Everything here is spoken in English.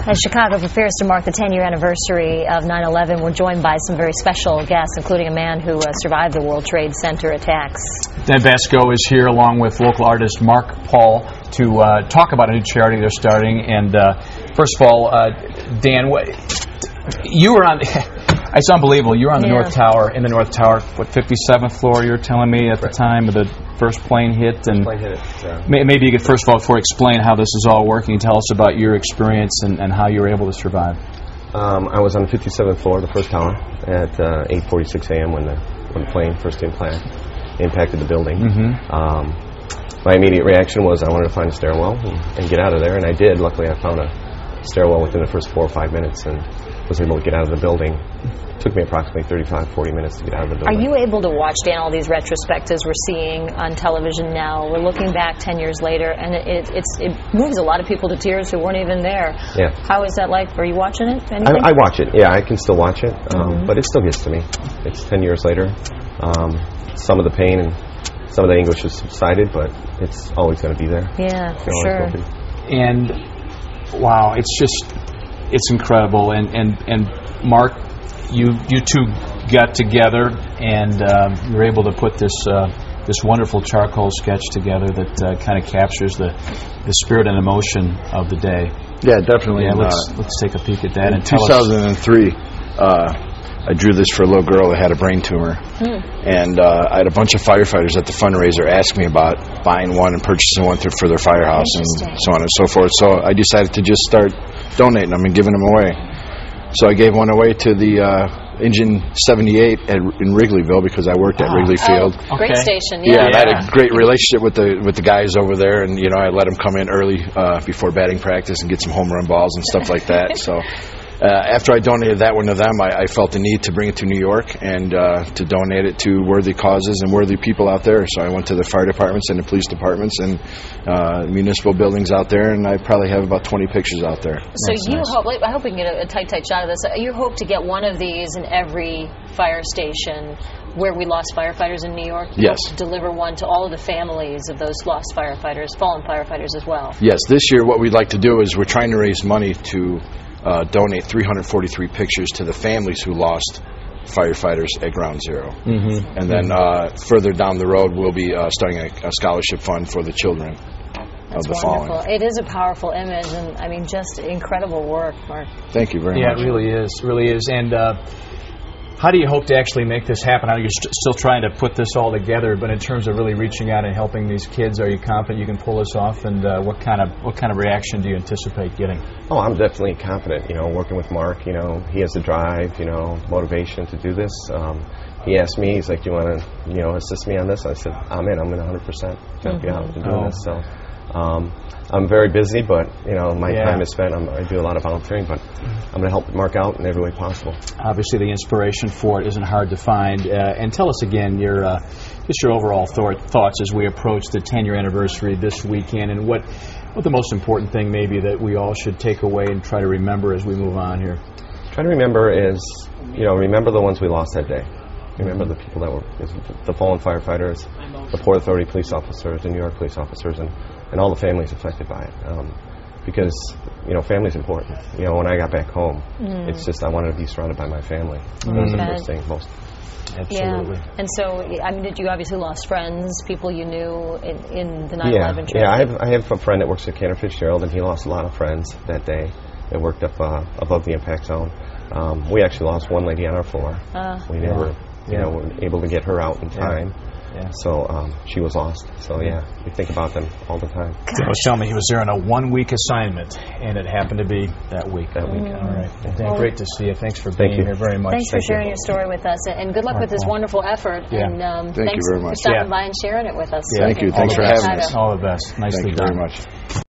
As Chicago prepares to mark the 10-year anniversary of 9/11, we're joined by some very special guests, including a man who survived the World Trade Center attacks. Dan Vasco is here along with local artist Mark Paul to talk about a new charity they're starting. And first of all, Dan, you were on... It's unbelievable. You were on the North Tower, in the North Tower, what, 57th floor, you were telling me at the time of the first plane hit. And maybe you could, first of all, before explain how this is all working, tell us about your experience and how you were able to survive. I was on the 57th floor, the first tower, at 8:46 a.m. when the plane, first impact, impacted the building. My immediate reaction was I wanted to find a stairwell and get out of there, and I did. Luckily, I found a stairwell within the first 4 or 5 minutes and was able to get out of the building. It took me approximately 35-40 minutes to get out of the building. Are you able to watch, Dan, all these retrospectives we're seeing on television now? We're looking back 10 years later, and it moves a lot of people to tears who weren't even there. Yeah. How is that like? Are you watching it? I watch it. Yeah, I can still watch it, but it still gets to me. It's 10 years later. Some of the pain and some of the anguish has subsided, but it's always going to be there. Yeah, for sure. And wow, it's incredible. And Mark, you two got together and you were able to put this wonderful charcoal sketch together that kind of captures the spirit and emotion of the day. Yeah, definitely. Yeah, let's take a peek at that. In 2003, I drew this for a little girl that had a brain tumor, and I had a bunch of firefighters at the fundraiser ask me about buying one and purchasing one for their firehouse and so on and so forth. So I decided to just start donating them and giving them away. So I gave one away to the Engine 78 in Wrigleyville because I worked at Wrigley Field. Great station, yeah. And I had a great relationship with the guys over there, and I let them come in early before batting practice and get some home run balls and stuff like that. So after I donated that one to them, I felt the need to bring it to New York and to donate it to worthy causes and worthy people out there. So I went to the fire departments and the police departments and municipal buildings out there, and I probably have about 20 pictures out there. So hope, I hope we can get a tight shot of this. You hope to get one of these in every fire station where we lost firefighters in New York? Yes. To deliver one to all of the families of those lost firefighters, fallen firefighters as well. Yes. This year what we'd like to do is we're trying to raise money to donate 343 pictures to the families who lost firefighters at Ground Zero. And then further down the road, we'll be starting a scholarship fund for the children of the fallen. It is a powerful image, and I mean, just incredible work, Mark. Thank you very much. Yeah, it really is. And how do you hope to actually make this happen? I know you're still trying to put this all together, but in terms of really reaching out and helping these kids, are you confident you can pull this off? And what kind of reaction do you anticipate getting? Oh, I'm definitely confident. Working with Mark, he has the drive, motivation to do this. He asked me, he's like, "Do you want to, assist me on this?" I said, "I'm in. I'm going to 100% help you out in doing this." So. I'm very busy, but my time is spent. I do a lot of volunteering, but I'm going to help Mark out in every way possible. Obviously, the inspiration for it isn't hard to find. And tell us again your overall thoughts as we approach the 10-year anniversary this weekend, and what the most important thing maybe that we all should take away and try to remember as we move on here. Try to remember is remember the ones we lost that day. Remember the people that were the fallen firefighters, the Port Authority police officers, the New York police officers, and all the families affected by it. Because, family's important. When I got back home, it's just I wanted to be surrounded by my family. Those are the first things, most. Absolutely. Yeah. And so, did you obviously lost friends, people you knew in the 9/11 tragedy? Yeah, I have a friend that works at Cantor Fitzgerald, and he lost a lot of friends that day that worked up above the impact zone. We actually lost one lady on our floor. We never... were able to get her out in time. Yeah. So she was lost. So we think about them all the time. He was telling me he was there on a 1-week assignment, and it happened to be that week. All right. Dan, great to see you. Thanks for being here very much. Thanks for sharing your story with us, and good luck with this wonderful effort. Yeah. And thank you very much. for stopping by and sharing it with us. Thank you. Thanks for having us. All the best. Nicely done. Thank you very much.